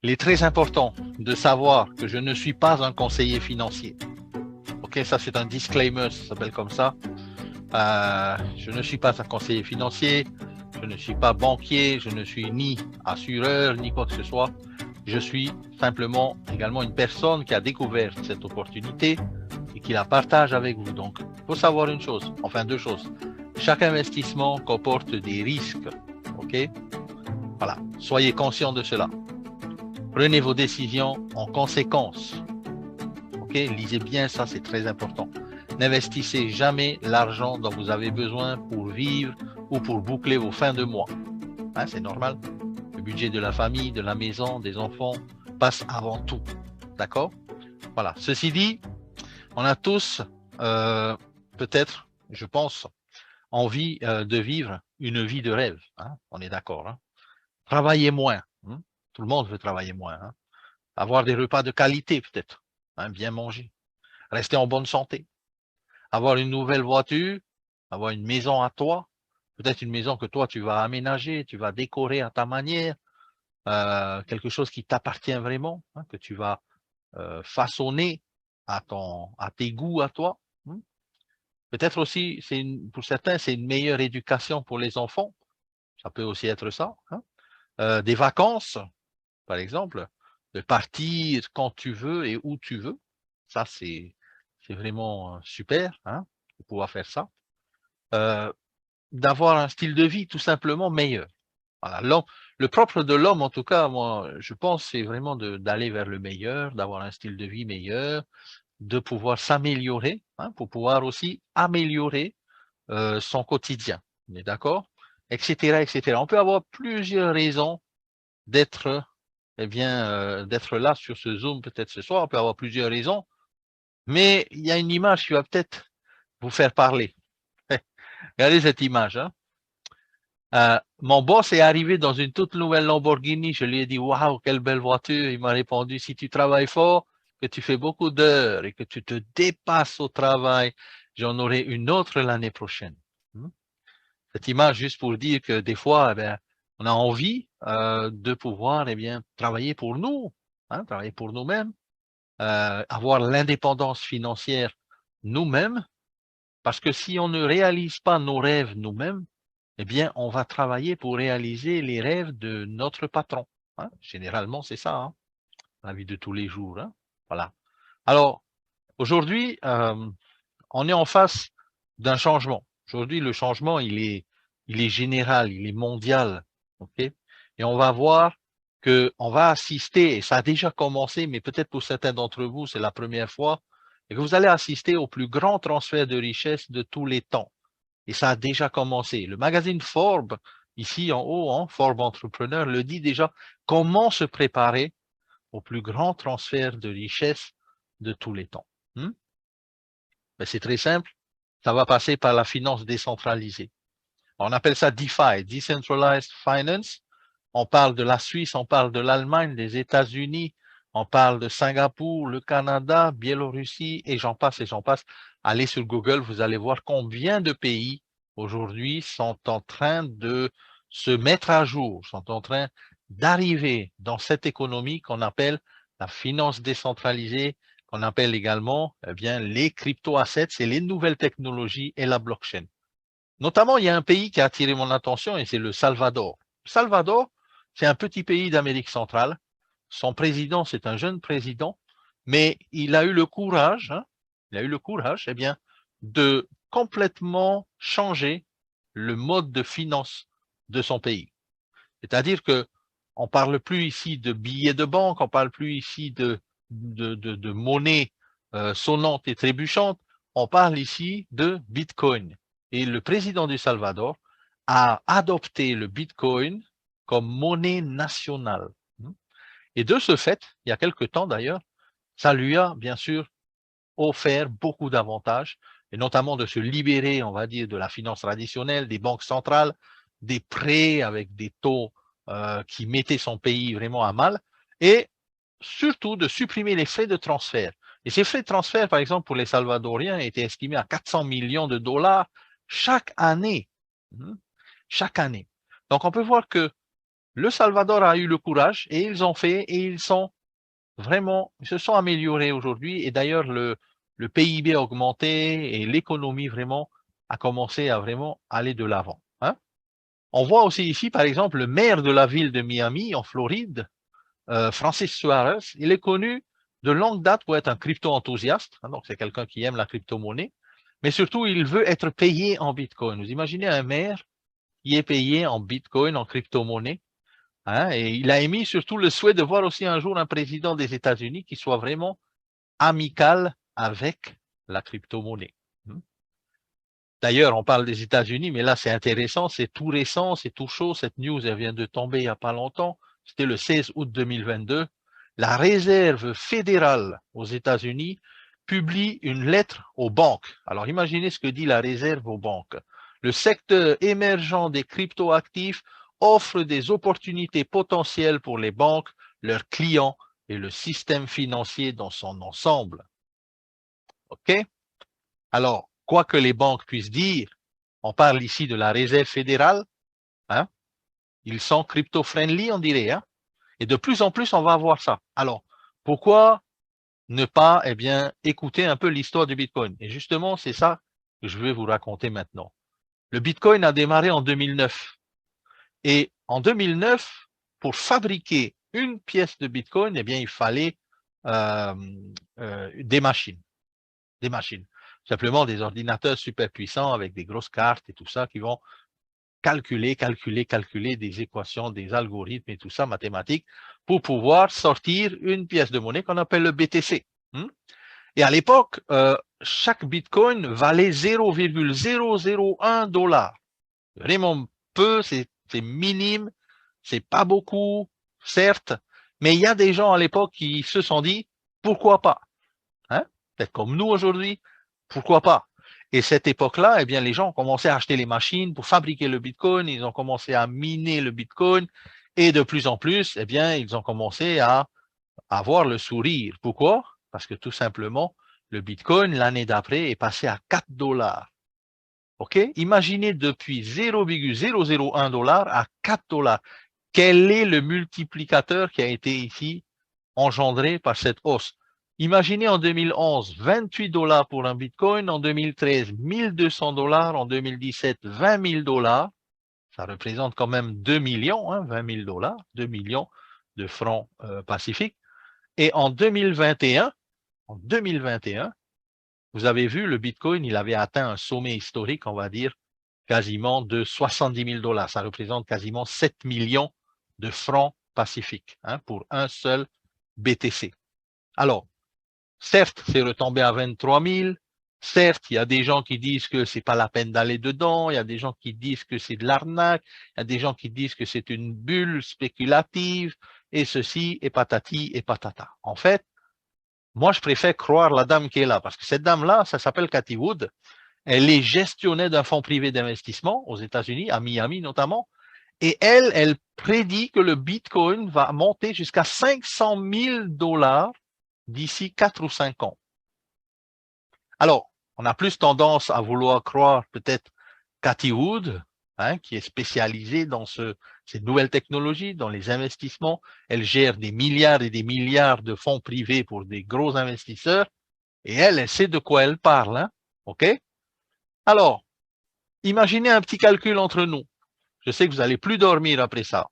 Il est très important de savoir que je ne suis pas un conseiller financier. Ok, ça c'est un disclaimer, ça s'appelle comme ça. Je ne suis pas un conseiller financier, je ne suis pas banquier, je ne suis ni assureur, ni quoi que ce soit. Je suis simplement également une personne qui a découvert cette opportunité et qui la partage avec vous. Donc, il faut savoir une chose, enfin deux choses. Chaque investissement comporte des risques. Ok? Voilà. Soyez conscient de cela. Prenez vos décisions en conséquence. Ok? Lisez bien ça, c'est très important. N'investissez jamais l'argent dont vous avez besoin pour vivre ou pour boucler vos fins de mois. Hein, c'est normal. Le budget de la famille, de la maison, des enfants passe avant tout. D'accord? Voilà. Ceci dit, on a tous peut-être, je pense, envie de vivre une vie de rêve. Hein? On est d'accord. Hein? Travailler moins. Hein? Tout le monde veut travailler moins. Hein? Avoir des repas de qualité peut-être. Hein? Bien manger. Rester en bonne santé. Avoir une nouvelle voiture. Avoir une maison à toi. Peut-être une maison que toi, tu vas aménager, tu vas décorer à ta manière. Quelque chose qui t'appartient vraiment, hein, que tu vas façonner à tes goûts à toi. Hein. Peut-être aussi, pour certains, c'est une meilleure éducation pour les enfants. Ça peut aussi être ça. Hein. Des vacances, par exemple, de partir quand tu veux et où tu veux. Ça, c'est vraiment super, hein, de pouvoir faire ça. Euh, D'avoir un style de vie tout simplement meilleur. Voilà, le propre de l'homme, en tout cas, moi, je pense, c'est vraiment d'aller vers le meilleur, d'avoir un style de vie meilleur, de pouvoir s'améliorer, hein, pour pouvoir aussi améliorer son quotidien. On est d'accord? Etc., etc. On peut avoir plusieurs raisons d'être, eh bien, d'être là sur ce Zoom peut-être ce soir. On peut avoir plusieurs raisons, mais il y a une image qui va peut-être vous faire parler. Regardez cette image. Hein. Mon boss est arrivé dans une toute nouvelle Lamborghini. Je lui ai dit, waouh, quelle belle voiture. Il m'a répondu, si tu travailles fort, que tu fais beaucoup d'heures et que tu te dépasses au travail, j'en aurai une autre l'année prochaine. Cette image, juste pour dire que des fois, eh bien, on a envie de pouvoir eh bien, travailler pour nous, hein, travailler pour nous-mêmes, avoir l'indépendance financière nous-mêmes, parce que si on ne réalise pas nos rêves nous-mêmes, eh bien, on va travailler pour réaliser les rêves de notre patron. Hein. Généralement, c'est ça, hein, la vie de tous les jours. Hein. Voilà. Alors, aujourd'hui, on est en face d'un changement. Aujourd'hui, le changement, il est général, il est mondial. Okay. Et on va voir qu'on va assister, et ça a déjà commencé, mais peut-être pour certains d'entre vous, c'est la première fois, et que vous allez assister au plus grand transfert de richesse de tous les temps. Et ça a déjà commencé. Le magazine Forbes, ici en haut, hein, Forbes Entrepreneur, le dit déjà, comment se préparer au plus grand transfert de richesse de tous les temps. Ben, c'est très simple, ça va passer par la finance décentralisée. On appelle ça DeFi, Decentralized Finance. On parle de la Suisse, on parle de l'Allemagne, des États-Unis, on parle de Singapour, le Canada, Biélorussie, et j'en passe et j'en passe. Allez sur Google, vous allez voir combien de pays aujourd'hui sont en train de se mettre à jour, sont en train d'arriver dans cette économie qu'on appelle la finance décentralisée, qu'on appelle également eh bien, les crypto-assets et les nouvelles technologies et la blockchain. Notamment, il y a un pays qui a attiré mon attention et c'est le Salvador. Le Salvador, c'est un petit pays d'Amérique centrale. Son président, c'est un jeune président, mais il a eu le courage, hein, il a eu le courage, eh bien, de complètement changer le mode de finance de son pays. C'est-à-dire que on parle plus ici de billets de banque, on parle plus ici de monnaie sonnante et trébuchante, on parle ici de Bitcoin. Et le président du Salvador a adopté le Bitcoin comme monnaie nationale. Et de ce fait, il y a quelque temps d'ailleurs, ça lui a bien sûr offert beaucoup d'avantages, et notamment de se libérer, on va dire, de la finance traditionnelle, des banques centrales, des prêts avec des taux qui mettaient son pays vraiment à mal, et surtout de supprimer les frais de transfert. Et ces frais de transfert, par exemple, pour les Salvadoriens, étaient estimés à 400 millions de dollars chaque année. Chaque année. Donc, on peut voir que le Salvador a eu le courage et ils ont fait et ils se sont améliorés aujourd'hui. Et d'ailleurs, le PIB a augmenté et l'économie vraiment a commencé à vraiment aller de l'avant. Hein. On voit aussi ici, par exemple, le maire de la ville de Miami, en Floride, Francis Suarez, il est connu de longue date pour être un crypto-enthousiaste. Hein, donc, c'est quelqu'un qui aime la crypto-monnaie. Mais surtout, il veut être payé en Bitcoin. Vous imaginez un maire qui est payé en Bitcoin, en crypto-monnaie. Hein, et il a émis surtout le souhait de voir aussi un jour un président des États-Unis qui soit vraiment amical avec la crypto-monnaie. D'ailleurs, on parle des États-Unis, mais là, c'est intéressant, c'est tout récent, c'est tout chaud. Cette news, elle vient de tomber il n'y a pas longtemps. C'était le 16 août 2022. La Réserve fédérale aux États-Unis publie une lettre aux banques. Alors, imaginez ce que dit la Réserve aux banques. Le secteur émergent des cryptoactifs offre des opportunités potentielles pour les banques, leurs clients et le système financier dans son ensemble. OK? Alors, quoi que les banques puissent dire, on parle ici de la Réserve fédérale, hein? Ils sont crypto-friendly, on dirait, hein? Et de plus en plus, on va avoir ça. Alors, pourquoi ne pas, eh bien, écouter un peu l'histoire du Bitcoin? Et justement, c'est ça que je vais vous raconter maintenant. Le Bitcoin a démarré en 2009. Et en 2009, pour fabriquer une pièce de Bitcoin, eh bien, il fallait des machines. Des machines. Simplement des ordinateurs super puissants avec des grosses cartes et tout ça qui vont calculer des équations, des algorithmes et tout ça, mathématiques, pour pouvoir sortir une pièce de monnaie qu'on appelle le BTC. Et à l'époque, chaque Bitcoin valait 0,001 $. Vraiment peu, c'est minime, c'est pas beaucoup, certes, mais il y a des gens à l'époque qui se sont dit, pourquoi pas? Hein? Peut-être comme nous aujourd'hui, pourquoi pas? Et cette époque-là, eh bien, les gens ont commencé à acheter les machines pour fabriquer le Bitcoin, ils ont commencé à miner le Bitcoin, et de plus en plus, eh bien, ils ont commencé à avoir le sourire. Pourquoi? Parce que tout simplement, le Bitcoin, l'année d'après, est passé à 4 $. OK? Imaginez depuis 0,001 $ à 4 $. Quel est le multiplicateur qui a été ici engendré par cette hausse? Imaginez en 2011, 28 $ pour un Bitcoin, en 2013, 1200 $, en 2017, 20 000 $. Ça représente quand même 2 millions, hein, 20 000 $, 2 millions de francs pacifiques. Et en 2021, vous avez vu, le Bitcoin, il avait atteint un sommet historique, on va dire, quasiment de 70 000 $. Ça représente quasiment 7 millions de francs pacifiques, hein, pour un seul BTC. Alors, certes, c'est retombé à 23 000. Certes, il y a des gens qui disent que c'est pas la peine d'aller dedans. Il y a des gens qui disent que c'est de l'arnaque. Il y a des gens qui disent que c'est une bulle spéculative et ceci et patati et patata. En fait, moi, je préfère croire la dame qui est là parce que cette dame-là, ça s'appelle Cathie Wood. Elle est gestionnaire d'un fonds privé d'investissement aux États-Unis, à Miami notamment. Et elle prédit que le Bitcoin va monter jusqu'à 500 000 $ d'ici 4 ou 5 ans. Alors, on a plus tendance à vouloir croire peut-être Cathie Wood, hein, qui est spécialisée dans ces nouvelles technologies, dans les investissements. Elle gère des milliards et des milliards de fonds privés pour des gros investisseurs. Et elle sait de quoi elle parle. Hein, OK? Alors, imaginez un petit calcul entre nous. Je sais que vous n'allez plus dormir après ça.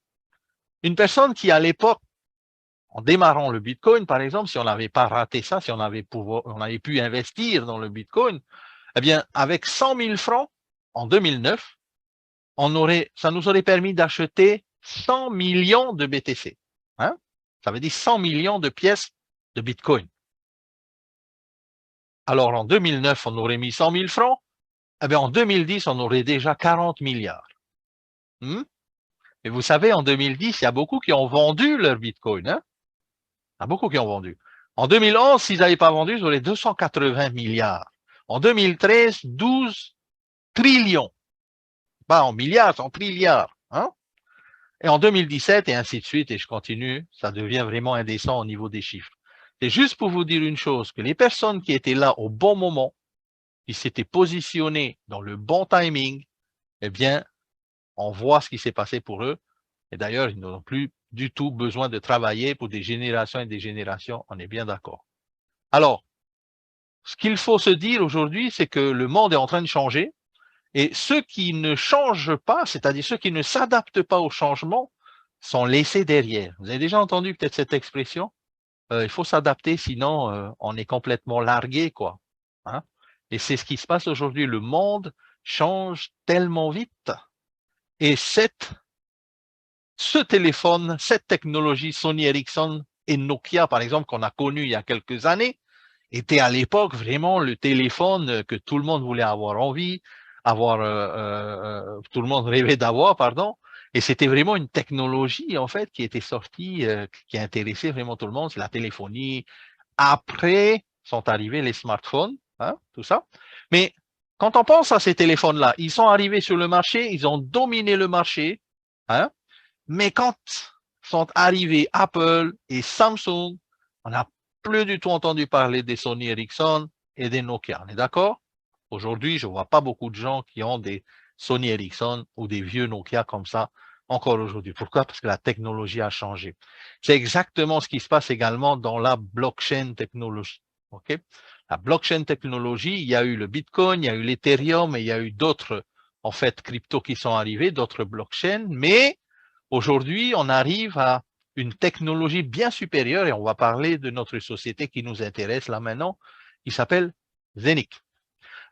Une personne qui, à l'époque, en démarrant le Bitcoin, par exemple, si on n'avait pas raté ça, si on avait pu investir dans le Bitcoin, eh bien, avec 100 000 francs en 2009, ça nous aurait permis d'acheter 100 millions de BTC. Hein? Ça veut dire 100 millions de pièces de Bitcoin. Alors, en 2009, on aurait mis 100 000 francs. Eh bien, en 2010, on aurait déjà 40 milliards. Et vous savez, en 2010, il y a beaucoup qui ont vendu leur Bitcoin. Hein? Il y a beaucoup qui ont vendu. En 2011, s'ils n'avaient pas vendu, ils auraient 280 milliards. En 2013, 12 trillions. Pas en milliards, c'est en trilliards. Hein? Et en 2017, et ainsi de suite, et je continue, ça devient vraiment indécent au niveau des chiffres. C'est juste pour vous dire une chose, que les personnes qui étaient là au bon moment, qui s'étaient positionnées dans le bon timing, eh bien, on voit ce qui s'est passé pour eux. Et d'ailleurs, ils n'ont plus du tout besoin de travailler pour des générations et des générations, on est bien d'accord. Alors, ce qu'il faut se dire aujourd'hui, c'est que le monde est en train de changer et ceux qui ne changent pas, c'est-à-dire ceux qui ne s'adaptent pas au changement, sont laissés derrière. Vous avez déjà entendu peut-être cette expression? Il faut s'adapter, sinon on est complètement largué, quoi. Hein? Et c'est ce qui se passe aujourd'hui. Le monde change tellement vite. Et ce téléphone, cette technologie Sony Ericsson et Nokia, par exemple, qu'on a connu il y a quelques années, était à l'époque vraiment le téléphone que tout le monde voulait avoir envie, tout le monde rêvait d'avoir, pardon. Et c'était vraiment une technologie, en fait, qui était sortie, qui intéressait vraiment tout le monde, c'est la téléphonie. Après sont arrivés les smartphones, hein, tout ça. Mais quand on pense à ces téléphones-là, ils sont arrivés sur le marché, ils ont dominé le marché, hein, mais quand sont arrivés Apple et Samsung, on n'a plus du tout entendu parler des Sony Ericsson et des Nokia. On est d'accord? Aujourd'hui, je ne vois pas beaucoup de gens qui ont des Sony Ericsson ou des vieux Nokia comme ça encore aujourd'hui. Pourquoi? Parce que la technologie a changé. C'est exactement ce qui se passe également dans la blockchain technologie. Okay? La blockchain technologie, il y a eu le Bitcoin, il y a eu l'Ethereum et il y a eu d'autres en fait cryptos qui sont arrivés, d'autres blockchains, mais aujourd'hui, on arrive à une technologie bien supérieure et on va parler de notre société qui nous intéresse là maintenant, qui s'appelle Zenic.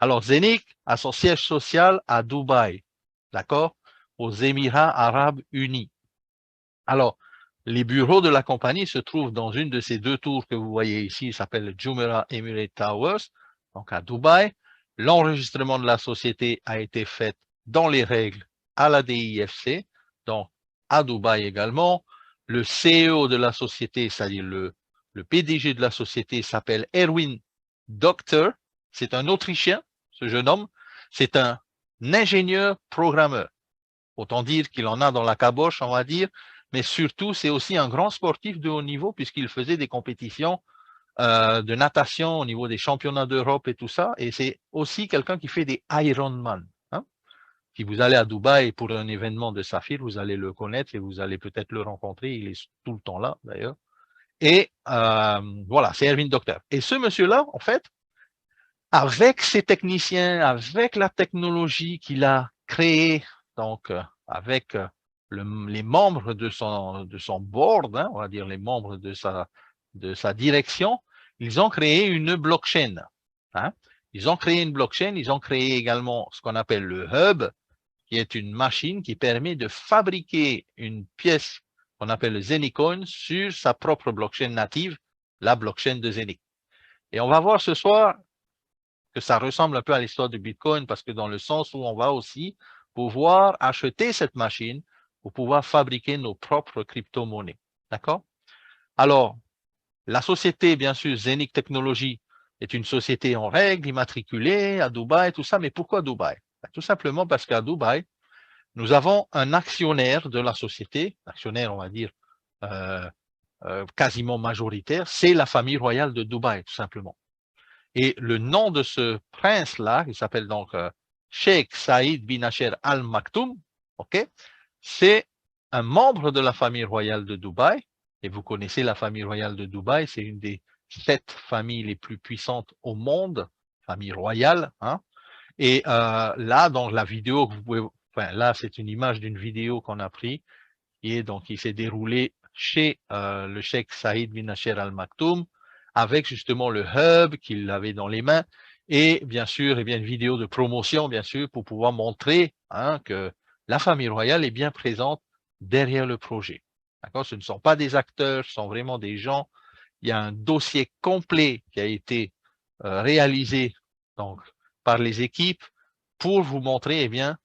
Alors, Zenic a son siège social à Dubaï, d'accord, aux Émirats Arabes Unis. Alors, les bureaux de la compagnie se trouvent dans une de ces deux tours que vous voyez ici, s'appelle le Jumeirah Emirate Towers, donc à Dubaï. L'enregistrement de la société a été fait dans les règles à la DIFC, donc à Dubaï également. Le CEO de la société, c'est-à-dire le PDG de la société s'appelle Erwin Docter. C'est un Autrichien, ce jeune homme. C'est un ingénieur programmeur. Autant dire qu'il en a dans la caboche, on va dire, mais surtout, c'est aussi un grand sportif de haut niveau puisqu'il faisait des compétitions de natation au niveau des championnats d'Europe et tout ça. Et c'est aussi quelqu'un qui fait des Ironman. Hein. Si vous allez à Dubaï pour un événement de Saphir, vous allez le connaître et vous allez peut-être le rencontrer. Il est tout le temps là, d'ailleurs. Et voilà, c'est Erwin Docter. Et ce monsieur-là, en fait, avec ses techniciens, avec la technologie qu'il a créée, donc avec les membres de son board, hein, on va dire les membres de sa direction, ils ont créé une blockchain. Hein. Ils ont créé une blockchain, ils ont créé également ce qu'on appelle le hub, qui est une machine qui permet de fabriquer une pièce qu'on appelle le Zenicoin sur sa propre blockchain native, la blockchain de Zenic. Et on va voir ce soir que ça ressemble un peu à l'histoire du Bitcoin, parce que dans le sens où on va aussi pouvoir acheter cette machine pour pouvoir fabriquer nos propres crypto-monnaies. D'accord? Alors, la société, bien sûr, Zenic Technologies, est une société en règle, immatriculée à Dubaï, tout ça. Mais pourquoi Dubaï? Tout simplement parce qu'à Dubaï, nous avons un actionnaire de la société, actionnaire, on va dire, quasiment majoritaire, c'est la famille royale de Dubaï, tout simplement. Et le nom de ce prince-là, qui s'appelle donc Sheikh Saïd bin Nasser Al Maktoum, okay, c'est un membre de la famille royale de Dubaï. Et vous connaissez la famille royale de Dubaï, c'est une des 7 familles les plus puissantes au monde, famille royale. Hein. Et là, dans la vidéo que vous pouvez, enfin là, c'est une image d'une vidéo qu'on a prise, et donc il s'est déroulé chez le Cheikh Saïd bin Nasser Al Maktoum, avec justement le hub qu'il avait dans les mains, et bien sûr, une vidéo de promotion, bien sûr, pour pouvoir montrer hein, que la famille royale est bien présente derrière le projet. Ce ne sont pas des acteurs, ce sont vraiment des gens. Il y a un dossier complet qui a été réalisé donc, par les équipes pour vous montrer eh bien,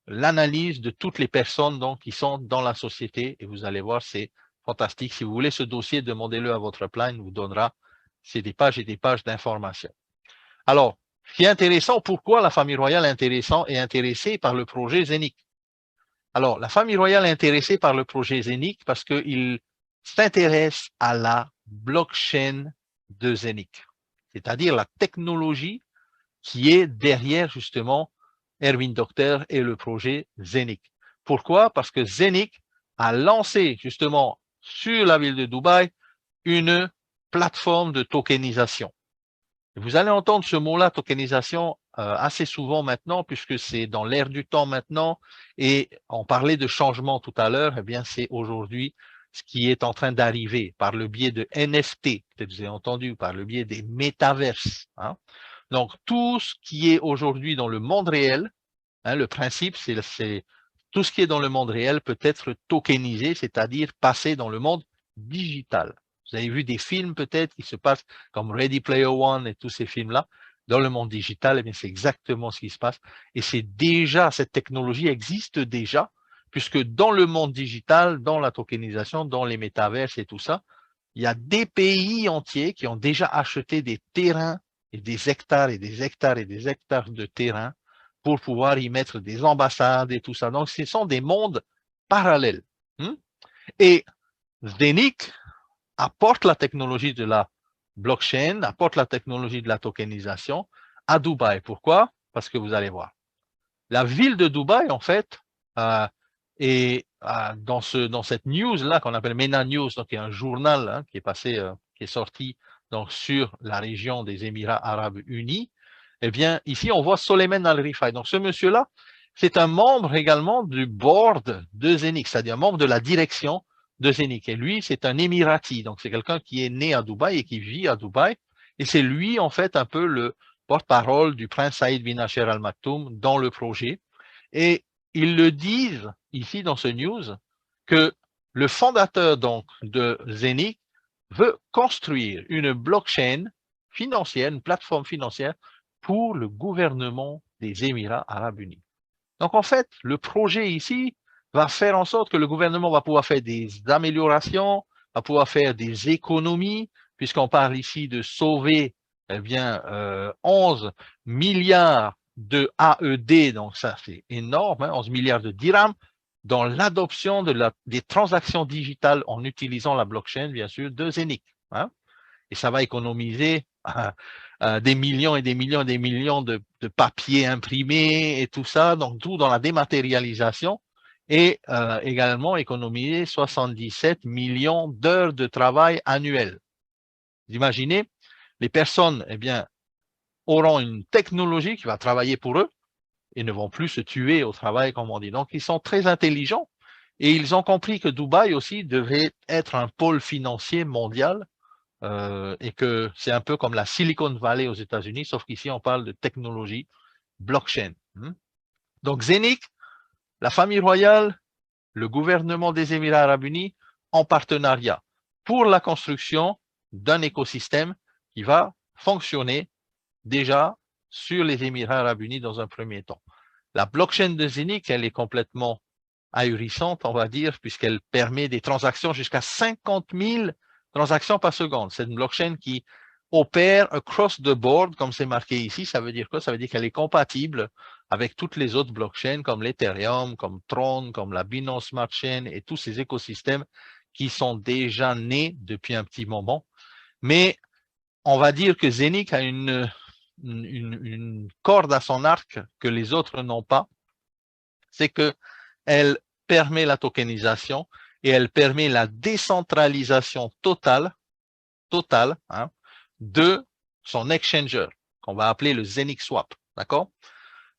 l'analyse de toutes les personnes donc, qui sont dans la société. Et vous allez voir, c'est fantastique. Si vous voulez ce dossier, demandez-le à votre plan, il vous donnera c'est des pages et des pages d'informations. Alors, ce qui est intéressant, pourquoi la famille royale est intéressée par le projet Zenic? Alors, la famille royale est intéressée par le projet Zenic parce qu'il s'intéresse à la blockchain de Zenic, c'est-à-dire la technologie qui est derrière justement Erwin Docter et le projet Zenic. Pourquoi? Parce que Zenic a lancé justement sur la ville de Dubaï une plateforme de tokenisation. Vous allez entendre ce mot-là, tokenisation, assez souvent maintenant, puisque c'est dans l'air du temps maintenant, et on parlait de changement tout à l'heure, eh bien c'est aujourd'hui ce qui est en train d'arriver par le biais de NFT, peut-être vous avez entendu, par le biais des métaverses. Hein. Donc tout ce qui est aujourd'hui dans le monde réel, hein, le principe, c'est tout ce qui est dans le monde réel peut être tokenisé, c'est-à-dire passé dans le monde digital. Vous avez vu des films peut-être qui se passent comme Ready Player One et tous ces films-là. Dans le monde digital, eh bien, c'est exactement ce qui se passe. Et c'est déjà, cette technologie existe déjà, puisque dans le monde digital, dans la tokenisation, dans les métaverses et tout ça, il y a des pays entiers qui ont déjà acheté des terrains et des hectares et des hectares et des hectares de terrain pour pouvoir y mettre des ambassades et tout ça. Donc, ce sont des mondes parallèles. Et Zenic apporte la technologie de la blockchain, apporte la technologie de la tokenisation à Dubaï. Pourquoi? Parce que vous allez voir. La ville de Dubaï, en fait, est dans cette news-là qu'on appelle MENA News, donc il y a un journal hein, qui est passé, qui est sorti donc, sur la région des Émirats Arabes Unis. Eh bien, ici, on voit Soleiman Al-Rifai. Donc, ce monsieur-là, c'est un membre également du board de Zenic, c'est-à-dire un membre de la direction de Zenic. Et lui, c'est un Émirati. Donc, c'est quelqu'un qui est né à Dubaï et qui vit à Dubaï. Et c'est lui, en fait, un peu le porte-parole du prince Saïd bin Nasser Al Maktoum dans le projet. Et ils le disent ici dans ce news que le fondateur donc de Zenic veut construire une blockchain financière, une plateforme financière pour le gouvernement des Émirats Arabes Unis. Donc en fait, le projet ici va faire en sorte que le gouvernement va pouvoir faire des améliorations, va pouvoir faire des économies, puisqu'on parle ici de sauver eh bien, 11 milliards de AED, donc ça c'est énorme, hein, 11 milliards de dirhams, dans l'adoption des transactions digitales en utilisant la blockchain, bien sûr, de Zenic. Hein. Et ça va économiser des millions et des millions et des millions de papiers imprimés et tout ça, donc tout dans la dématérialisation, et également économiser 77 millions d'heures de travail annuelles. Vous imaginez, les personnes eh bien, auront une technologie qui va travailler pour eux et ne vont plus se tuer au travail, comme on dit. Donc, ils sont très intelligents et ils ont compris que Dubaï aussi devait être un pôle financier mondial et que c'est un peu comme la Silicon Valley aux États-Unis, sauf qu'ici, on parle de technologie blockchain. Donc, Zenic, la famille royale, le gouvernement des Émirats Arabes Unis, en partenariat pour la construction d'un écosystème qui va fonctionner déjà sur les Émirats Arabes Unis dans un premier temps. La blockchain de Zenic, elle est complètement ahurissante, on va dire, puisqu'elle permet des transactions jusqu'à 50 000 transactions par seconde. C'est une blockchain qui opère across the board, comme c'est marqué ici. Ça veut dire quoi? Ça veut dire qu'elle est compatible avec toutes les autres blockchains comme l'Ethereum, comme Tron, comme la Binance Smart Chain et tous ces écosystèmes qui sont déjà nés depuis un petit moment. Mais on va dire que Zenic a une corde à son arc que les autres n'ont pas. C'est que elle permet la tokenisation et elle permet la décentralisation totale hein, de son exchanger, qu'on va appeler le Zenic Swap. D'accord?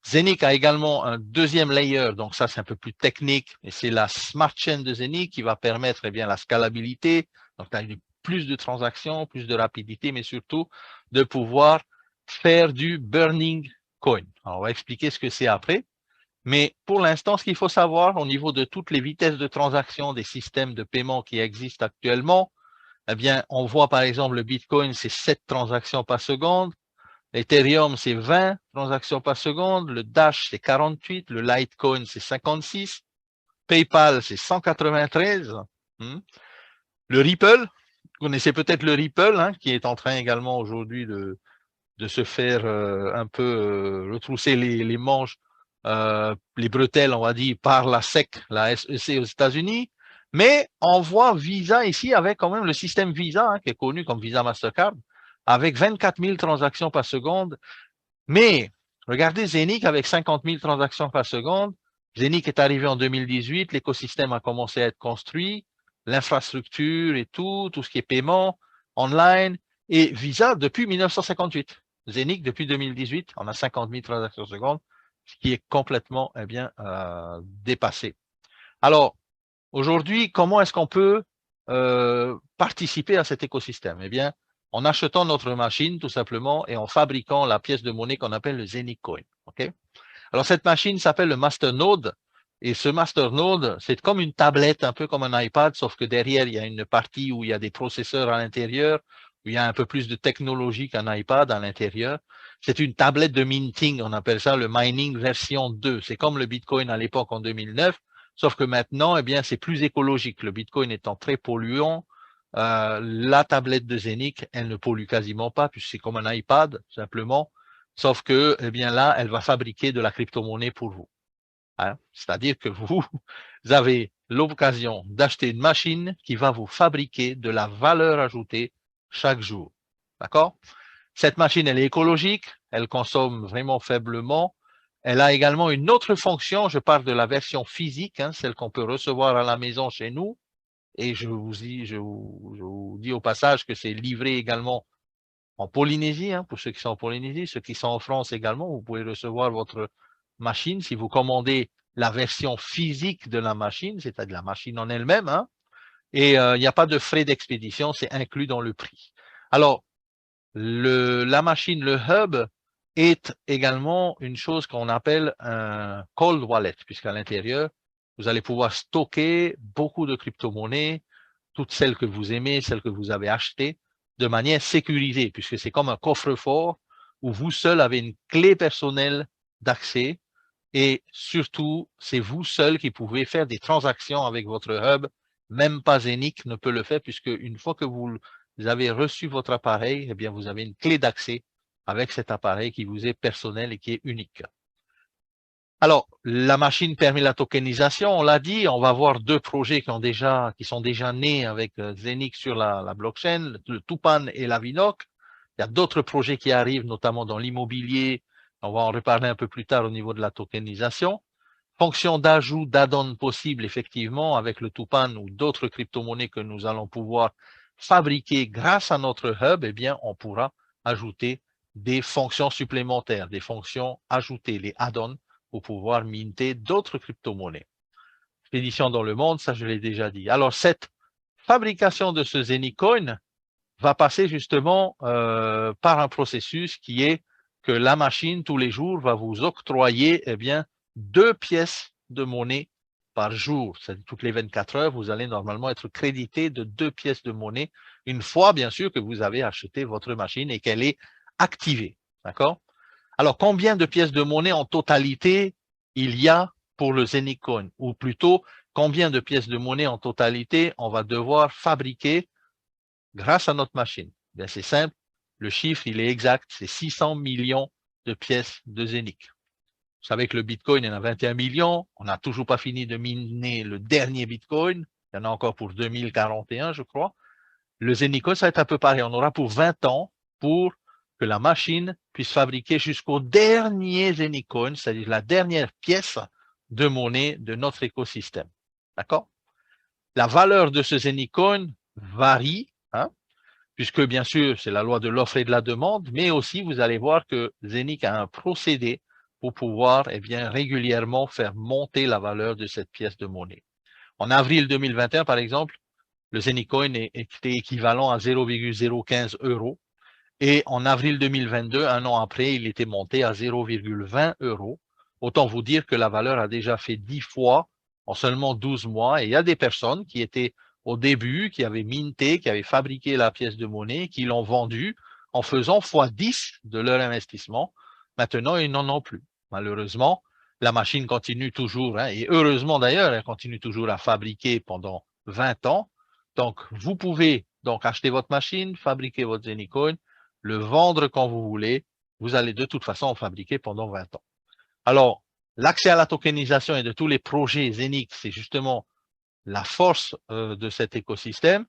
Zenic a également un deuxième layer, donc ça c'est un peu plus technique, et c'est la Smart Chain de Zenic qui va permettre eh bien, la scalabilité, donc plus de transactions, plus de rapidité, mais surtout de pouvoir faire du burning coin. Alors, on va expliquer ce que c'est après. Mais pour l'instant, ce qu'il faut savoir au niveau de toutes les vitesses de transaction des systèmes de paiement qui existent actuellement, eh bien, on voit par exemple le Bitcoin, c'est 7 transactions par seconde. L'Ethereum, c'est 20 transactions par seconde. Le Dash, c'est 48. Le Litecoin, c'est 56. PayPal, c'est 193. Le Ripple, vous connaissez peut-être le Ripple, hein, qui est en train également aujourd'hui de se faire un peu retrousser les manches, les bretelles, on va dire, par la SEC, la SEC aux États-Unis. Mais on voit Visa ici avec quand même le système Visa, hein, qui est connu comme Visa Mastercard, avec 24 000 transactions par seconde. Mais regardez Zenic avec 50 000 transactions par seconde Zenic est arrivé en 2018, l'écosystème a commencé à être construit, l'infrastructure et tout ce qui est paiement, online, et Visa depuis 1958. Zenic depuis 2018, on a 50 000 transactions secondes, ce qui est complètement dépassé. Alors, aujourd'hui, comment est-ce qu'on peut participer à cet écosystème? Eh bien, en achetant notre machine, tout simplement, et en fabriquant la pièce de monnaie qu'on appelle le Zenic Coin. Okay? Alors, cette machine s'appelle le Masternode. Et ce Masternode, c'est comme une tablette, un peu comme un iPad, sauf que derrière, il y a une partie où il y a des processeurs à l'intérieur, où il y a un peu plus de technologie qu'un iPad à l'intérieur. C'est une tablette de minting, on appelle ça le mining version 2. C'est comme le Bitcoin à l'époque en 2009, sauf que maintenant, eh bien, c'est plus écologique. Le Bitcoin étant très polluant, la tablette de Zenic, elle ne pollue quasiment pas, puisque c'est comme un iPad, simplement. Sauf que, eh bien là, elle va fabriquer de la crypto-monnaie pour vous. Hein? C'est-à-dire que vous avez l'occasion d'acheter une machine qui va vous fabriquer de la valeur ajoutée chaque jour. D'accord? Cette machine, elle est écologique, elle consomme vraiment faiblement. Elle a également une autre fonction, je parle de la version physique, hein, celle qu'on peut recevoir à la maison chez nous. Et je vous dis au passage que c'est livré également en Polynésie, hein, pour ceux qui sont en Polynésie, ceux qui sont en France également, vous pouvez recevoir votre machine si vous commandez la version physique de la machine, c'est-à-dire la machine en elle-même, hein, et il n'y a pas de frais d'expédition, c'est inclus dans le prix. Alors, la machine, le hub, est également une chose qu'on appelle un cold wallet, puisqu'à l'intérieur, vous allez pouvoir stocker beaucoup de crypto-monnaies, toutes celles que vous aimez, celles que vous avez achetées, de manière sécurisée, puisque c'est comme un coffre-fort où vous seul avez une clé personnelle d'accès et surtout, c'est vous seul qui pouvez faire des transactions avec votre hub. Même pas Zenic ne peut le faire puisque une fois que vous avez reçu votre appareil, eh bien, vous avez une clé d'accès avec cet appareil qui vous est personnel et qui est unique. Alors, la machine permet la tokenisation, on l'a dit, on va voir deux projets qui sont déjà nés avec Zenic sur la blockchain, le Tupan et la Vinoc. Il y a d'autres projets qui arrivent, notamment dans l'immobilier. On va en reparler un peu plus tard au niveau de la tokenisation. Fonction d'ajout d'add-on possible, effectivement, avec le Tupan ou d'autres crypto-monnaies que nous allons pouvoir fabriquer grâce à notre hub, eh bien, on pourra ajouter des fonctions supplémentaires, des fonctions ajoutées, les add-ons, pour pouvoir minter d'autres crypto-monnaies. Expédition dans le monde, ça je l'ai déjà dit. Alors, cette fabrication de ce Zenicoin va passer justement par un processus qui est que la machine, tous les jours, va vous octroyer eh bien, 2 pièces de monnaie par jour. C'est-à-dire toutes les 24 heures, vous allez normalement être crédité de 2 pièces de monnaie, une fois, bien sûr, que vous avez acheté votre machine et qu'elle est activée. D'accord? Alors, combien de pièces de monnaie en totalité il y a pour le Zenicoin? Ou plutôt, combien de pièces de monnaie en totalité on va devoir fabriquer grâce à notre machine? Bien, c'est simple, le chiffre, il est exact, c'est 600 millions de pièces de Zenic. Vous savez que le Bitcoin, il y en a 21 millions, on n'a toujours pas fini de miner le dernier Bitcoin, il y en a encore pour 2041, je crois. Le Zenicoin, ça va être un peu pareil, on aura pour 20 ans pour que la machine puisse fabriquer jusqu'au dernier Zenicoin, c'est-à-dire la dernière pièce de monnaie de notre écosystème. D'accord? La valeur de ce Zenicoin varie, hein, puisque bien sûr, c'est la loi de l'offre et de la demande, mais aussi vous allez voir que Zenic a un procédé pour pouvoir eh bien, régulièrement faire monter la valeur de cette pièce de monnaie. En avril 2021, par exemple, le Zenicoin était équivalent à 0,015 euros. Et en avril 2022, un an après, il était monté à 0,20 euros. Autant vous dire que la valeur a déjà fait 10 fois en seulement 12 mois. Et il y a des personnes qui étaient au début, qui avaient minté, qui avaient fabriqué la pièce de monnaie, qui l'ont vendue en faisant x10 de leur investissement. Maintenant, ils n'en ont plus. Malheureusement, la machine continue toujours, hein, et heureusement d'ailleurs, elle continue toujours à fabriquer pendant 20 ans. Donc, vous pouvez donc acheter votre machine, fabriquer votre Zenicoin, le vendre quand vous voulez, vous allez de toute façon en fabriquer pendant 20 ans. Alors, l'accès à la tokenisation et de tous les projets Zenic, c'est justement la force de cet écosystème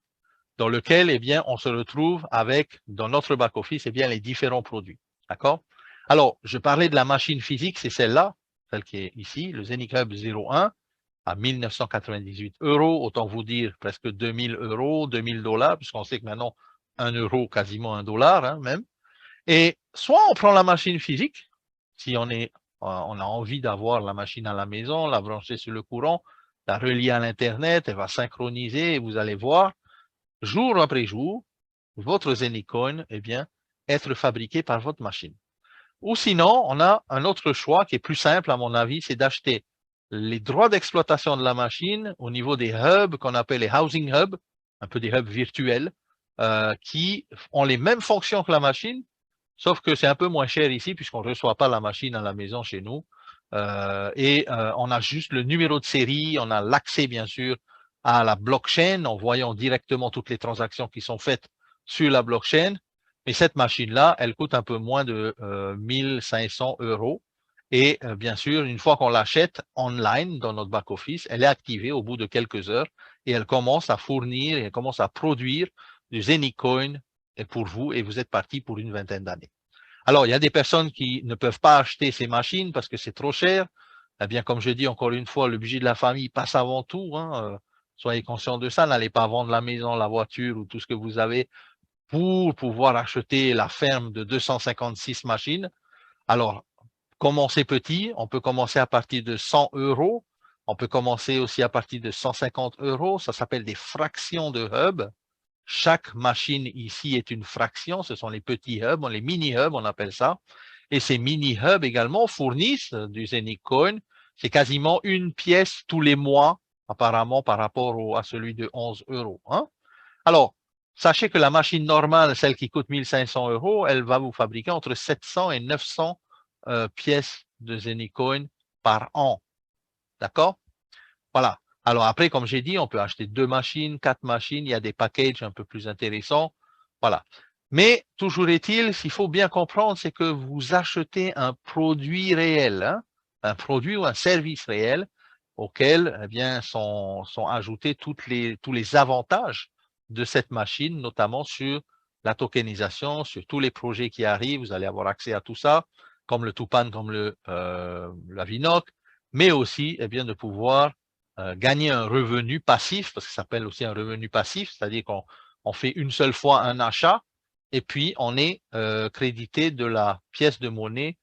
dans lequel, eh bien, on se retrouve avec, dans notre back-office, eh bien, les différents produits. D'accord? Alors, je parlais de la machine physique, c'est celle-là. celle qui est ici, le Zenic Hub 01, à 1998 euros, autant vous dire presque 2000 euros, 2000 dollars, puisqu'on sait que maintenant, 1 euro, quasiment 1 dollar, hein, même. Et soit on prend la machine physique, si on a envie d'avoir la machine à la maison, la brancher sur le courant, la relier à l'Internet, elle va synchroniser et vous allez voir, jour après jour, votre Zenicoin, eh bien, être fabriqué par votre machine. Ou sinon, on a un autre choix qui est plus simple, à mon avis, c'est d'acheter les droits d'exploitation de la machine au niveau des hubs qu'on appelle les housing hubs, un peu des hubs virtuels, qui ont les mêmes fonctions que la machine, sauf que c'est un peu moins cher ici puisqu'on ne reçoit pas la machine à la maison chez nous. On a juste le numéro de série, on a l'accès bien sûr à la blockchain en voyant directement toutes les transactions qui sont faites sur la blockchain. Mais cette machine-là, elle coûte un peu moins de 1500 euros. Et bien sûr, une fois qu'on l'achète online dans notre back-office, elle est activée au bout de quelques heures et elle commence à fournir et elle commence à produire du Zenicoin pour vous et vous êtes parti pour une vingtaine d'années. Alors, il y a des personnes qui ne peuvent pas acheter ces machines parce que c'est trop cher. Eh bien, comme je dis encore une fois, le budget de la famille passe avant tout. Hein. Soyez conscients de ça. N'allez pas vendre la maison, la voiture ou tout ce que vous avez pour pouvoir acheter la ferme de 256 machines. Alors, commencez petit. On peut commencer à partir de 100 euros. On peut commencer aussi à partir de 150 euros. Ça s'appelle des fractions de hub. Chaque machine ici est une fraction. Ce sont les petits hubs, les mini-hubs, on appelle ça. Et ces mini-hubs également fournissent du Zenicoin. C'est quasiment une pièce tous les mois, apparemment, par rapport à celui de 11 euros. Hein. Alors, sachez que la machine normale, celle qui coûte 1500 euros, elle va vous fabriquer entre 700 et 900 pièces de Zenicoin par an. D'accord? Voilà. Alors après, comme j'ai dit, on peut acheter 2 machines, 4 machines, il y a des packages un peu plus intéressants. Voilà. Mais toujours est-il, s'il faut bien comprendre, c'est que vous achetez un produit réel, hein, un produit ou un service réel auquel eh bien, sont ajoutés tous les avantages de cette machine, notamment sur la tokenisation, sur tous les projets qui arrivent, vous allez avoir accès à tout ça, comme le Tupan, comme la Vinoc, mais aussi eh bien, de pouvoir gagner un revenu passif, parce que ça s'appelle aussi un revenu passif, c'est-à-dire qu'on fait une seule fois un achat, et puis on est crédité de la pièce de monnaie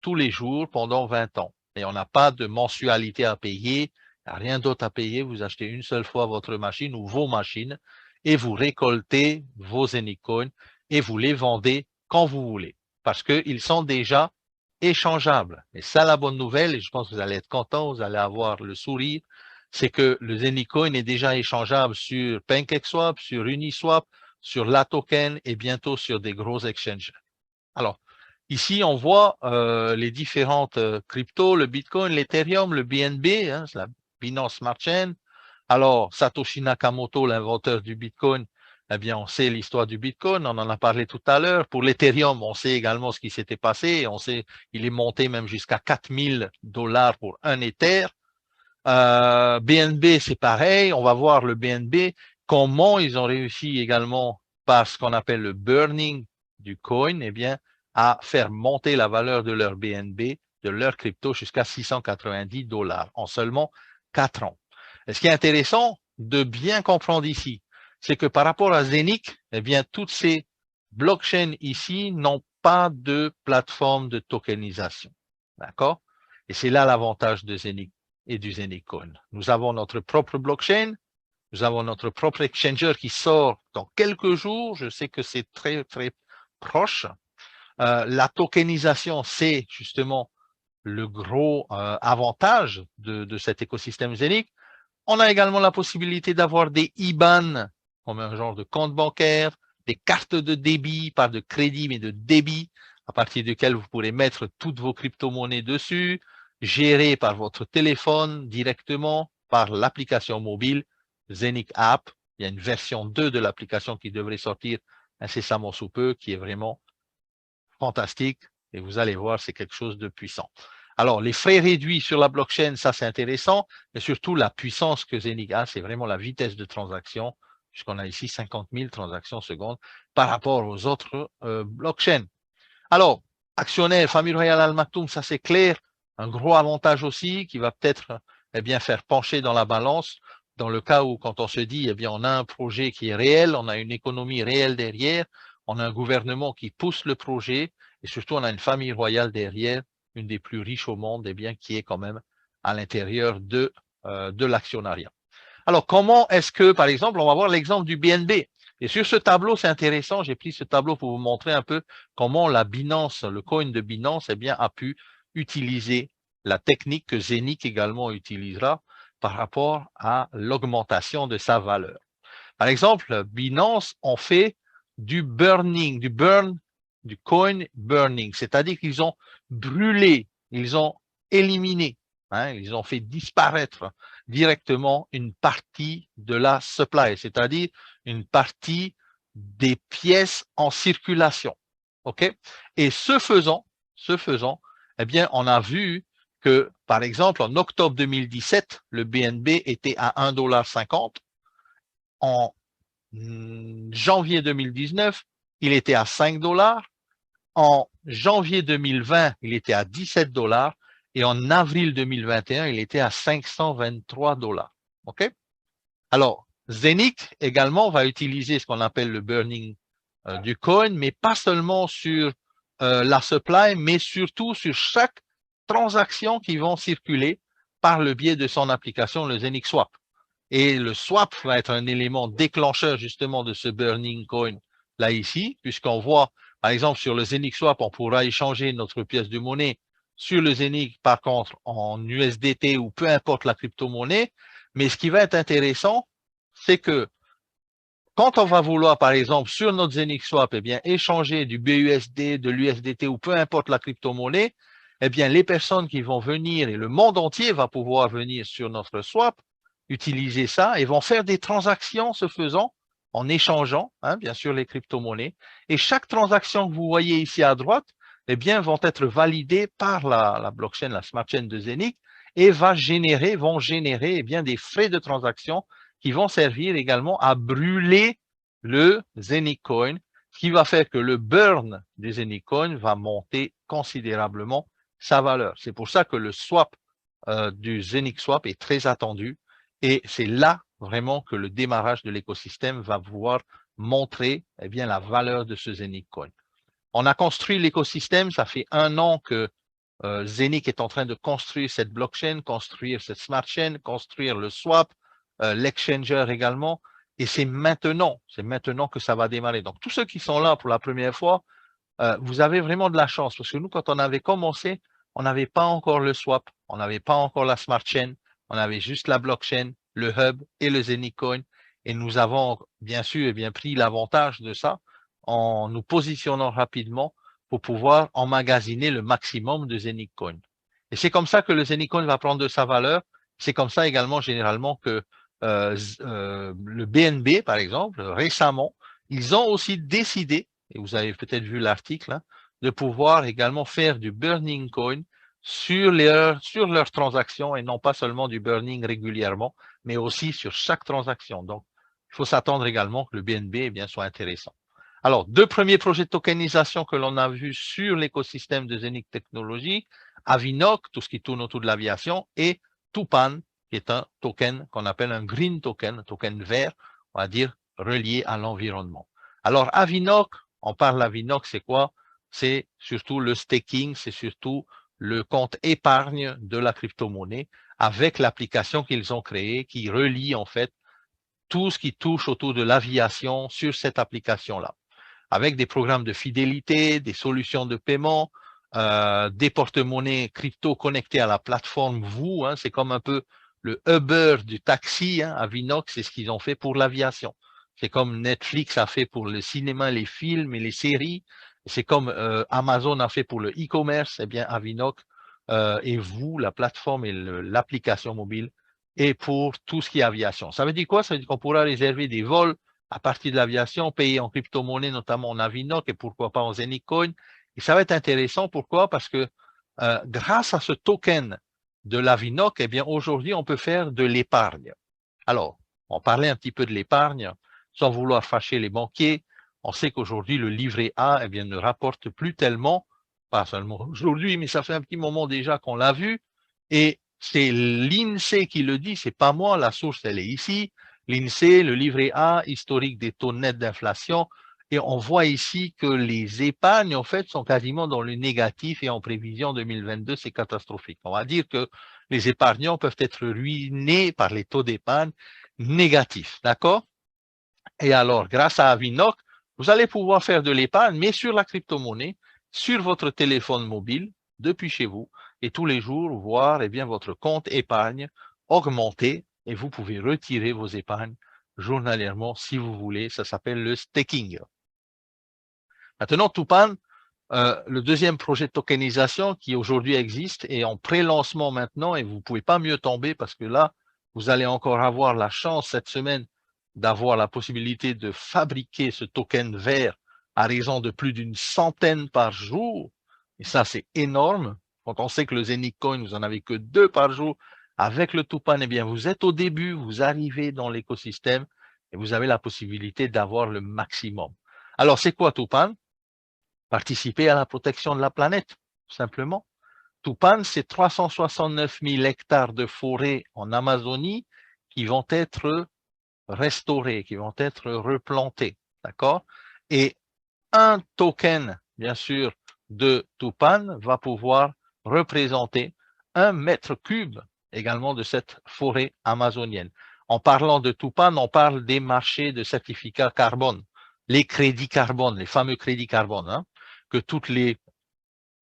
tous les jours pendant 20 ans. Et on n'a pas de mensualité à payer, il n'y a rien d'autre à payer, vous achetez une seule fois votre machine ou vos machines, et vous récoltez vos Zenicoin, et vous les vendez quand vous voulez, parce qu'ils sont déjà échangeables. Et ça, la bonne nouvelle, et je pense que vous allez être content, vous allez avoir le sourire, c'est que le Zenicoin est déjà échangeable sur PancakeSwap, sur Uniswap, sur LaToken et bientôt sur des gros exchanges. Alors, ici, on voit les différentes cryptos, le Bitcoin, l'Ethereum, le BNB, hein, c'est la Binance Smart Chain. Alors, Satoshi Nakamoto, l'inventeur du Bitcoin, eh bien, on sait l'histoire du Bitcoin, on en a parlé tout à l'heure. Pour l'Ethereum, on sait également ce qui s'était passé. On sait, il est monté même jusqu'à 4000 dollars pour un Ether. BNB, c'est pareil. On va voir le BNB, comment ils ont réussi également par ce qu'on appelle le burning du coin, eh bien, à faire monter la valeur de leur BNB, de leur crypto jusqu'à 690 dollars en seulement 4 ans. Et ce qui est intéressant de bien comprendre ici, c'est que par rapport à Zenic, eh bien, toutes ces blockchains ici n'ont pas de plateforme de tokenisation. D'accord? Et c'est là l'avantage de Zenic et du Zenicoin. Nous avons notre propre blockchain, nous avons notre propre exchanger qui sort dans quelques jours. Je sais que c'est très, très proche. La tokenisation, c'est justement le gros avantage de cet écosystème Zenic. On a également la possibilité d'avoir des IBAN, comme un genre de compte bancaire, des cartes de débit, pas de crédit, mais de débit, à partir duquel vous pourrez mettre toutes vos crypto-monnaies dessus, gérées par votre téléphone directement, par l'application mobile Zenic App. Il y a une version 2 de l'application qui devrait sortir incessamment sous peu, qui est vraiment fantastique. Et vous allez voir, c'est quelque chose de puissant. Alors, les frais réduits sur la blockchain, ça c'est intéressant, mais surtout la puissance que Zenic a, c'est vraiment la vitesse de transaction, puisqu'on a ici 50 000 transactions secondes par rapport aux autres blockchains. Alors, actionnaire, famille royale Al Maktoum, ça c'est clair. un gros avantage aussi qui va peut-être faire pencher dans la balance dans le cas où quand on se dit on a un projet qui est réel, on a une économie réelle derrière, on a un gouvernement qui pousse le projet et surtout on a une famille royale derrière, une des plus riches au monde qui est quand même à l'intérieur de l'actionnariat. Alors comment est-ce que, par exemple, on va voir l'exemple du BNB. Et sur ce tableau, c'est intéressant, j'ai pris ce tableau pour vous montrer un peu comment la Binance, le coin de Binance, a pu utiliser la technique que Zenic également utilisera par rapport à l'augmentation de sa valeur. Par exemple, Binance ont fait du burning, du coin burning, c'est-à-dire qu'ils ont brûlé, ils ont éliminé, ils ont fait disparaître directement une partie de la supply, c'est-à-dire une partie des pièces en circulation. OK? Et ce faisant, on a vu que, par exemple, en octobre 2017, le BNB était à 1,50 $. En janvier 2019, il était à 5 $. En janvier 2020, il était à 17 $. Et en avril 2021, il était à 523 $. OK? Alors, Zenic également va utiliser ce qu'on appelle le burning du coin, mais pas seulement sur la supply, mais surtout sur chaque transaction qui vont circuler par le biais de son application, le Zenic Swap. Et le swap va être un élément déclencheur justement de ce burning coin là ici, puisqu'on voit, par exemple, sur le Zenic Swap, on pourra échanger notre pièce de monnaie sur le Zenic, par contre, en USDT ou peu importe la crypto-monnaie. Mais ce qui va être intéressant, c'est que quand on va vouloir, par exemple, sur notre Zenic Swap, échanger du BUSD, de l'USDT ou peu importe la crypto-monnaie, les personnes qui vont venir et le monde entier va pouvoir venir sur notre swap, utiliser ça et vont faire des transactions ce faisant en échangeant, bien sûr, les crypto-monnaies. Et chaque transaction que vous voyez ici à droite, vont être validées par la blockchain, la smart chain de Zenic et vont générer des frais de transaction qui vont servir également à brûler le Zenic Coin, ce qui va faire que le burn du Zenic Coin va monter considérablement sa valeur. C'est pour ça que le swap du Zenic Swap est très attendu et c'est là vraiment que le démarrage de l'écosystème va pouvoir montrer la valeur de ce Zenic Coin. On a construit l'écosystème, ça fait 1 an que Zenic est en train de construire cette blockchain, construire cette smart chain, construire le swap, l'exchanger également, et c'est maintenant que ça va démarrer. Donc, tous ceux qui sont là pour la première fois, vous avez vraiment de la chance, parce que nous, quand on avait commencé, on n'avait pas encore le swap, on n'avait pas encore la smart chain, on avait juste la blockchain, le hub et le Zenic Coin, et nous avons bien sûr pris l'avantage de ça en nous positionnant rapidement pour pouvoir emmagasiner le maximum de Zenic Coin. Et c'est comme ça que le Zenic Coin va prendre de sa valeur. C'est comme ça également généralement que le BNB, par exemple, récemment, ils ont aussi décidé, et vous avez peut-être vu l'article, de pouvoir également faire du burning coin sur leurs transactions et non pas seulement du burning régulièrement, mais aussi sur chaque transaction. Donc, il faut s'attendre également que le BNB soit intéressant. Alors, 2 premiers projets de tokenisation que l'on a vus sur l'écosystème de Zenic Technologies, Avinoc, tout ce qui tourne autour de l'aviation, et Tupan, qui est un token qu'on appelle un green token, un token vert, on va dire, relié à l'environnement. Alors, Avinoc, on parle d'Avinoc, c'est quoi? C'est surtout le staking, c'est surtout le compte épargne de la crypto-monnaie avec l'application qu'ils ont créée qui relie en fait tout ce qui touche autour de l'aviation sur cette application-là, avec des programmes de fidélité, des solutions de paiement, des porte-monnaies crypto connectés à la plateforme vous, c'est comme un peu le Uber du taxi, Avinoc, c'est ce qu'ils ont fait pour l'aviation. C'est comme Netflix a fait pour le cinéma, les films et les séries. C'est comme Amazon a fait pour le e-commerce. Avinoc et vous, la plateforme et l'application mobile, et pour tout ce qui est aviation. Ça veut dire quoi? Ça veut dire qu'on pourra réserver des vols à partir de l'aviation, payer en crypto-monnaie, notamment en Avinoc et pourquoi pas en Zenic Coin. Et ça va être intéressant. Pourquoi? Parce que grâce à ce token de l'Avinoc, aujourd'hui, on peut faire de l'épargne. Alors, on parlait un petit peu de l'épargne, sans vouloir fâcher les banquiers. On sait qu'aujourd'hui, le livret A ne rapporte plus tellement pas seulement aujourd'hui, mais ça fait un petit moment déjà qu'on l'a vu, et c'est l'INSEE qui le dit, c'est pas moi, la source elle est ici, l'INSEE, le livret A, historique des taux nets d'inflation, et on voit ici que les épargnes, en fait, sont quasiment dans le négatif et en prévision 2022, c'est catastrophique. On va dire que les épargnants peuvent être ruinés par les taux d'épargne négatifs, d'accord? Et alors, grâce à Avinoc, vous allez pouvoir faire de l'épargne, mais sur la crypto-monnaie, sur votre téléphone mobile, depuis chez vous, et tous les jours voir eh bien, votre compte épargne augmenter, et vous pouvez retirer vos épargnes journalièrement si vous voulez. Ça s'appelle le staking. Maintenant, Tupan, le deuxième projet de tokenisation qui aujourd'hui existe est en pré-lancement maintenant, et vous ne pouvez pas mieux tomber parce que là, vous allez encore avoir la chance cette semaine d'avoir la possibilité de fabriquer ce token vert à raison de plus d'une centaine par jour. Et ça, c'est énorme. Quand on sait que le Zenic Coin, vous n'en avez que 2 par jour, avec le Tupan, eh bien, vous êtes au début, vous arrivez dans l'écosystème et vous avez la possibilité d'avoir le maximum. Alors, c'est quoi Tupan? Participer à la protection de la planète, tout simplement. Tupan, c'est 369 000 hectares de forêt en Amazonie qui vont être restaurés, qui vont être replantés, d'accord? Et un token, bien sûr, de Tupan va pouvoir représenter 1 mètre cube également de cette forêt amazonienne. En parlant de Tupan, on parle des marchés de certificats carbone, les crédits carbone, les fameux crédits carbone, hein, que toutes les,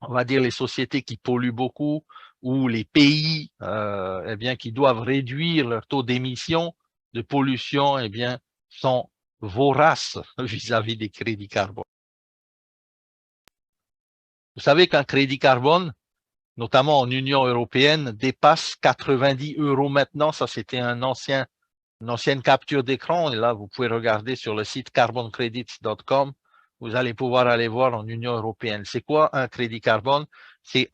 on va dire, les sociétés qui polluent beaucoup ou les pays eh bien, qui doivent réduire leur taux d'émission de pollution, eh bien, sont voraces vis-à-vis des crédits carbone. Vous savez qu'un crédit carbone, notamment en Union européenne, dépasse 90 € maintenant. Ça, c'était une ancienne capture d'écran. Et là, vous pouvez regarder sur le site carboncredits.com. Vous allez pouvoir aller voir en Union européenne. C'est quoi un crédit carbone? C'est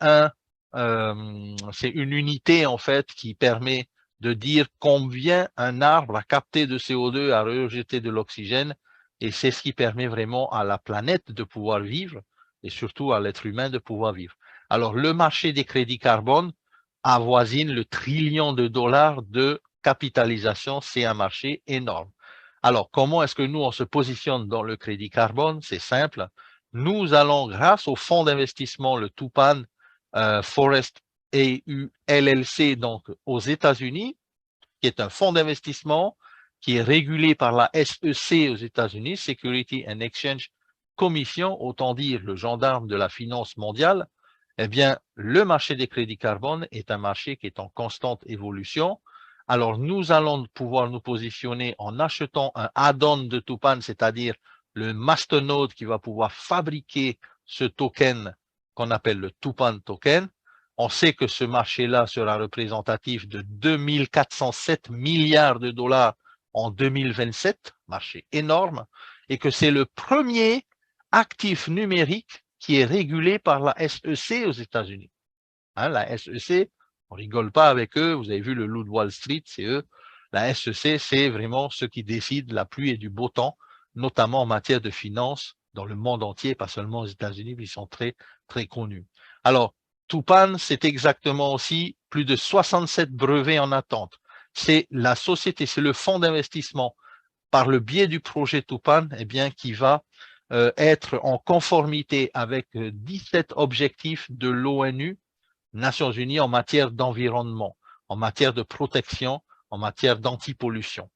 une unité, en fait, qui permet de dire combien un arbre a capté de CO2, a rejeté de l'oxygène. Et c'est ce qui permet vraiment à la planète de pouvoir vivre et surtout à l'être humain de pouvoir vivre. Alors, le marché des crédits carbone avoisine le trillion de dollars de capitalisation. C'est un marché énorme. Alors, comment est-ce que nous, on se positionne dans le crédit carbone? C'est simple. Nous allons, grâce au fonds d'investissement, le Tupan Forest EU LLC, donc aux États-Unis, qui est un fonds d'investissement qui est régulé par la SEC aux États-Unis, Security and Exchange Commission, autant dire le gendarme de la finance mondiale. Eh bien, le marché des crédits carbone est un marché qui est en constante évolution. Alors, nous allons pouvoir nous positionner en achetant un add-on de Tupan, c'est-à-dire le masternode qui va pouvoir fabriquer ce token qu'on appelle le Tupan token. On sait que ce marché-là sera représentatif de 2407 milliards de dollars en 2027, marché énorme, et que c'est le premier actif numérique qui est régulé par la SEC aux États-Unis. Hein, la SEC, on rigole pas avec eux, vous avez vu le loup de Wall Street, c'est eux. La SEC, c'est vraiment ceux qui décident la pluie et du beau temps, notamment en matière de finances dans le monde entier, pas seulement aux États-Unis, mais ils sont très, très connus. Alors, Tupan, c'est exactement aussi plus de 67 brevets en attente. C'est la société, c'est le fonds d'investissement par le biais du projet Tupan, eh bien, qui va être en conformité avec 17 objectifs de l'ONU, Nations Unies, en matière d'environnement, en matière de protection, en matière d'antipollution.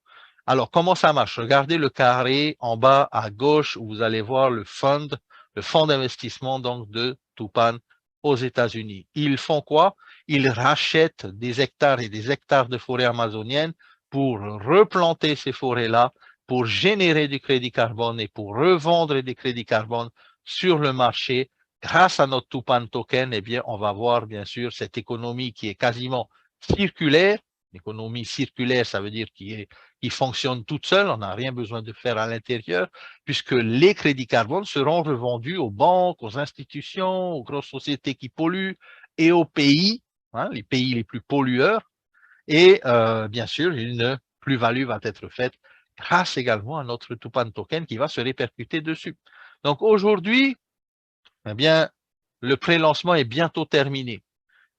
Alors, comment ça marche? Regardez le carré en bas à gauche où vous allez voir le fonds d'investissement donc de Tupan aux États-Unis. Ils font quoi? Ils rachètent des hectares et des hectares de forêts amazoniennes pour replanter ces forêts-là, pour générer du crédit carbone et pour revendre des crédits carbone sur le marché. Grâce à notre Tupan token, eh bien, on va voir bien sûr cette économie qui est quasiment circulaire. L'économie circulaire, ça veut dire qui fonctionne toute seule, on n'a rien besoin de faire à l'intérieur, puisque les crédits carbone seront revendus aux banques, aux institutions, aux grosses sociétés qui polluent et aux pays, hein, les pays les plus pollueurs. Et bien sûr, une plus-value va être faite grâce également à notre Tupan token qui va se répercuter dessus. Donc aujourd'hui, eh bien, le pré-lancement est bientôt terminé.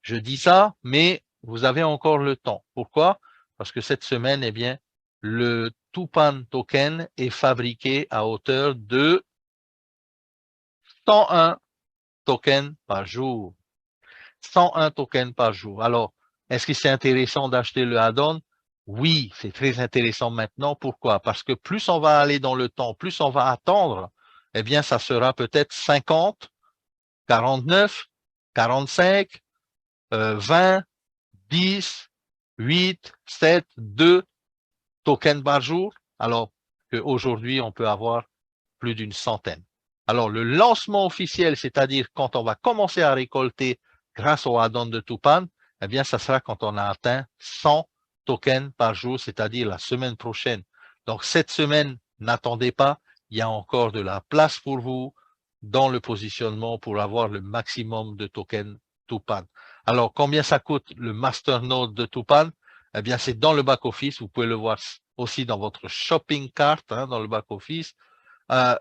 Je dis ça, mais vous avez encore le temps. Pourquoi? Parce que cette semaine, eh bien, le Tupan token est fabriqué à hauteur de 101 tokens par jour. 101 tokens par jour. Alors, est-ce que c'est intéressant d'acheter le add-on? Oui, c'est très intéressant maintenant. Pourquoi? Parce que plus on va aller dans le temps, plus on va attendre, eh bien, ça sera peut-être 50, 49, 45, 20, 10, 8, 7, 2 tokens par jour, alors qu'aujourd'hui, on peut avoir plus d'une centaine. Alors, le lancement officiel, c'est-à-dire quand on va commencer à récolter grâce au add-on de Tupan, eh bien, ça sera quand on a atteint 100 tokens par jour, c'est-à-dire la semaine prochaine. Donc, cette semaine, n'attendez pas, il y a encore de la place pour vous dans le positionnement pour avoir le maximum de tokens Tupan. Alors, combien ça coûte le masternode de Tupan? Eh bien, c'est dans le back-office. Vous pouvez le voir aussi dans votre shopping cart, hein, dans le back-office.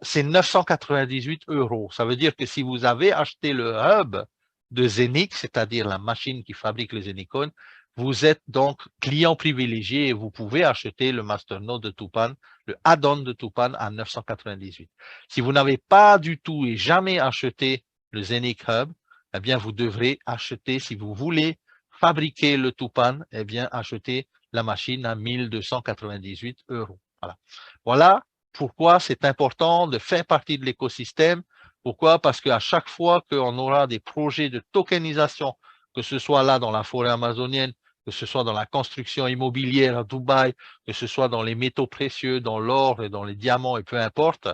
C'est 998 €. Ça veut dire que si vous avez acheté le hub de Zenix, c'est-à-dire la machine qui fabrique les Zenicon, vous êtes donc client privilégié et vous pouvez acheter le masternode de Tupan, le add-on de Tupan à 998. Si vous n'avez pas du tout et jamais acheté le Zenic Hub, eh bien, vous devrez acheter, si vous voulez fabriquer le Tupan, eh bien, acheter la machine à 1298 €. Voilà. Voilà pourquoi c'est important de faire partie de l'écosystème. Pourquoi? Parce qu'à chaque fois qu'on aura des projets de tokenisation, que ce soit là dans la forêt amazonienne, que ce soit dans la construction immobilière à Dubaï, que ce soit dans les métaux précieux, dans l'or et dans les diamants et peu importe,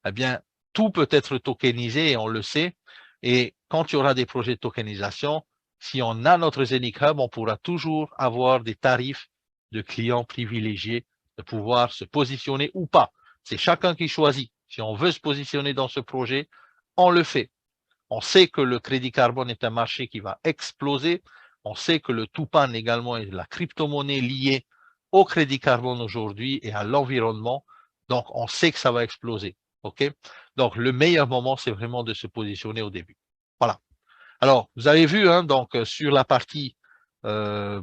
eh bien, tout peut être tokenisé et on le sait. Et quand il y aura des projets de tokenisation, si on a notre Zenic Hub, on pourra toujours avoir des tarifs de clients privilégiés, de pouvoir se positionner ou pas. C'est chacun qui choisit. Si on veut se positionner dans ce projet, on le fait. On sait que le crédit carbone est un marché qui va exploser. On sait que le Tupan également est la crypto-monnaie liée au crédit carbone aujourd'hui et à l'environnement. Donc, on sait que ça va exploser. OK? Donc, le meilleur moment, c'est vraiment de se positionner au début. Voilà. Alors, vous avez vu, hein, donc, sur la partie euh,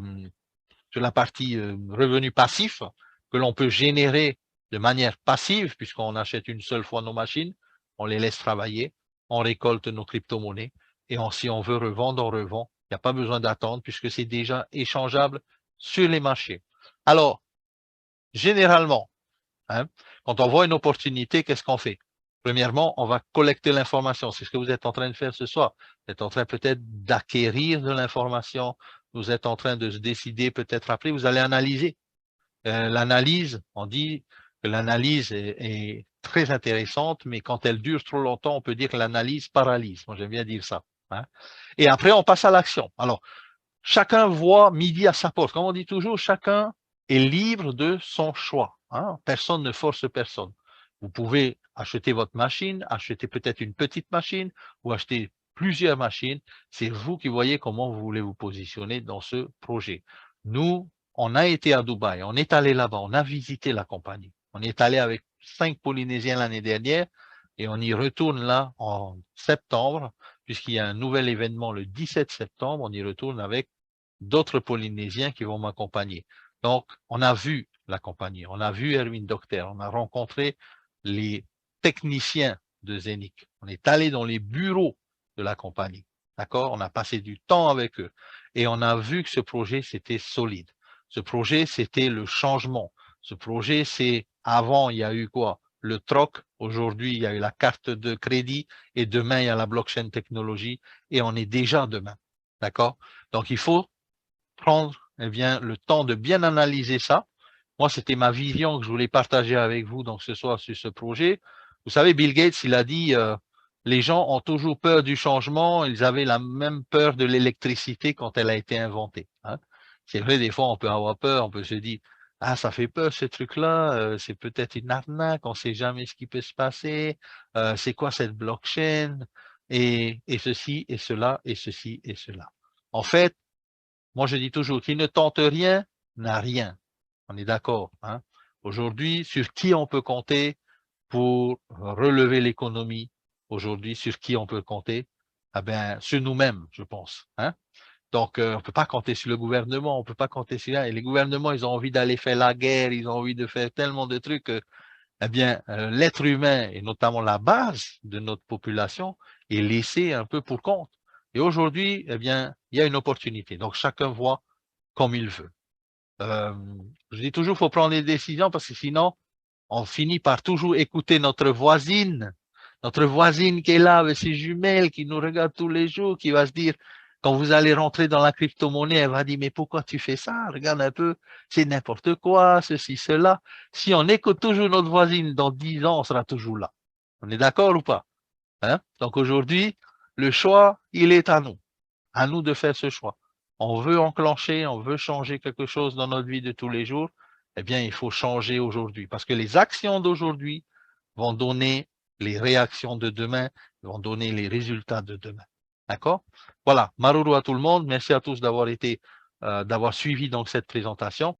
revenu passif que l'on peut générer de manière passive, puisqu'on achète une seule fois nos machines, on les laisse travailler, on récolte nos crypto-monnaies, et si on veut revendre, on revend. Il n'y a pas besoin d'attendre, puisque c'est déjà échangeable sur les marchés. Alors, généralement, hein, quand on voit une opportunité, qu'est-ce qu'on fait? Premièrement, on va collecter l'information. C'est ce que vous êtes en train de faire ce soir. Vous êtes en train peut-être d'acquérir de l'information. Vous êtes en train de se décider peut-être après. Vous allez analyser. L'analyse, on dit que l'analyse est très intéressante, mais quand elle dure trop longtemps, on peut dire que l'analyse paralyse. Moi, j'aime bien dire ça. Hein. Et après, on passe à l'action. Alors, chacun voit midi à sa porte. Comme on dit toujours, chacun est libre de son choix. Hein. Personne ne force personne. Vous pouvez acheter votre machine, acheter peut-être une petite machine ou acheter plusieurs machines. C'est vous qui voyez comment vous voulez vous positionner dans ce projet. Nous, on a été à Dubaï, on est allé là-bas, on a visité la compagnie. On est allé avec 5 Polynésiens l'année dernière et on y retourne là en septembre, puisqu'il y a un nouvel événement le 17 septembre, on y retourne avec d'autres Polynésiens qui vont m'accompagner. Donc, on a vu la compagnie, on a vu Erwin Docter, on a rencontré les techniciens de Zenic. On est allé dans les bureaux de la compagnie. D'accord? On a passé du temps avec eux. Et on a vu que ce projet, c'était solide. Ce projet, c'était le changement. Ce projet, c'est avant, il y a eu quoi? Le troc. Aujourd'hui, il y a eu la carte de crédit. Et demain, il y a la blockchain technologie. Et on est déjà demain. D'accord? Donc, il faut prendre eh bien, le temps de bien analyser ça. Moi, c'était ma vision que je voulais partager avec vous donc ce soir sur ce projet. Vous savez, Bill Gates, il a dit les gens ont toujours peur du changement, ils avaient la même peur de l'électricité quand elle a été inventée. Hein. C'est vrai, des fois, on peut avoir peur, on peut se dire ah, ça fait peur ce truc-là, c'est peut-être une arnaque, on ne sait jamais ce qui peut se passer, c'est quoi cette blockchain, et ceci, et cela, et ceci, et cela. En fait, moi, je dis toujours, qui ne tente rien n'a rien. On est d'accord. Hein? Aujourd'hui, sur qui on peut compter pour relever l'économie? Aujourd'hui, sur qui on peut compter? eh bien, sur nous-mêmes, je pense. Hein? Donc, on ne peut pas compter sur le gouvernement, on ne peut pas compter sur là. Et les gouvernements, ils ont envie d'aller faire la guerre, ils ont envie de faire tellement de trucs. Eh bien, l'être humain, et notamment la base de notre population, est laissé un peu pour compte. Et aujourd'hui, eh bien, il y a une opportunité. Donc, chacun voit comme il veut. Je dis toujours, il faut prendre des décisions parce que sinon, on finit par toujours écouter notre voisine qui est là avec ses jumelles, qui nous regarde tous les jours, qui va se dire, quand vous allez rentrer dans la crypto-monnaie, elle va dire, mais pourquoi tu fais ça? Regarde un peu, c'est n'importe quoi, ceci, cela. Si on écoute toujours notre voisine, dans 10 ans, on sera toujours là. On est d'accord ou pas? Hein? Donc aujourd'hui, le choix, il est à nous de faire ce choix. On veut enclencher, on veut changer quelque chose dans notre vie de tous les jours, eh bien, il faut changer aujourd'hui. Parce que les actions d'aujourd'hui vont donner les réactions de demain, vont donner les résultats de demain. D'accord? Voilà. Maruru à tout le monde. Merci à tous d'avoir été, d'avoir suivi donc cette présentation.